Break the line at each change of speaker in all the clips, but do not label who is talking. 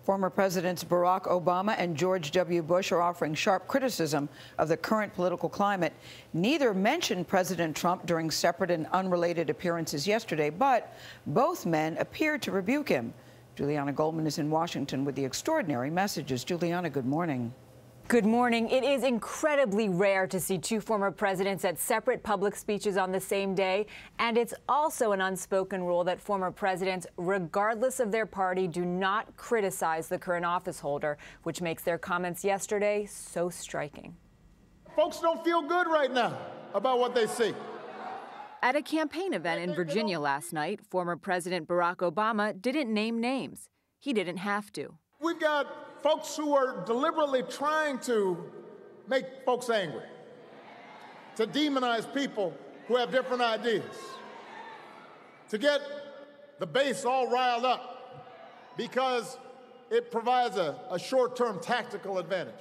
Former Presidents Barack Obama and George W. Bush are offering sharp criticism of the current political climate. Neither mentioned President Trump during separate and unrelated appearances yesterday, but both men appeared to rebuke him. Julianna Goldman is in Washington with the extraordinary messages. Julianna, good morning.
Good morning. It is incredibly rare to see two former presidents at separate public speeches on the same day, and it's also an unspoken rule that former presidents, regardless of their party, do not criticize the current office holder, which makes their comments yesterday so striking.
Folks don't feel good right now about what they see.
At a campaign event in Virginia last night, former President Barack Obama didn't name names. He didn't have to.
We've got folks who are deliberately trying to make folks angry, to demonize people who have different ideas, to get the base all riled up because it provides a short-term tactical advantage.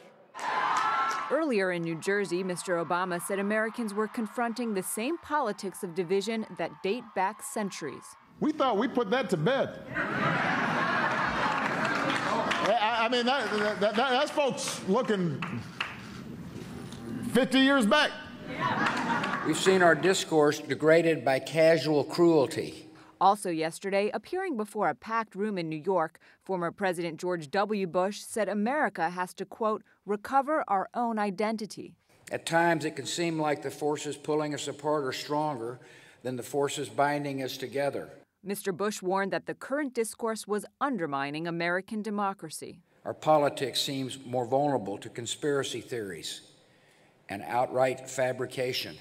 Earlier in New Jersey, Mr. Obama said Americans were confronting the same politics of division that date back centuries.
We thought we put that to bed. I mean, that's folks looking 50 years back.
We've seen our discourse degraded by casual cruelty.
Also yesterday, appearing before a packed room in New York, former President George W. Bush said America has to, quote, recover our own identity.
At times, it can seem like the forces pulling us apart are stronger than the forces binding us together.
Mr. Bush warned that the current discourse was undermining American democracy.
Our politics seems more vulnerable to conspiracy theories and outright fabrication.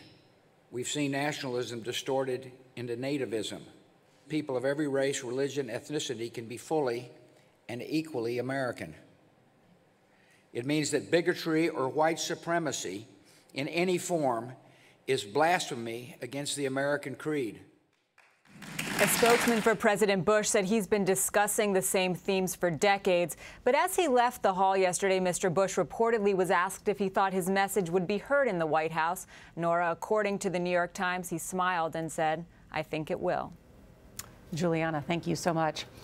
We've seen nationalism distorted into nativism. People of every race, religion, ethnicity can be fully and equally American. It means that bigotry or white supremacy in any form is blasphemy against the American creed.
A spokesman for President Bush said he's been discussing the same themes for decades. But as he left the hall yesterday, Mr. Bush reportedly was asked if he thought his message would be heard in the White House. Norah, according to the New York Times, he smiled and said, "I think it will."
Julianna, thank you so much.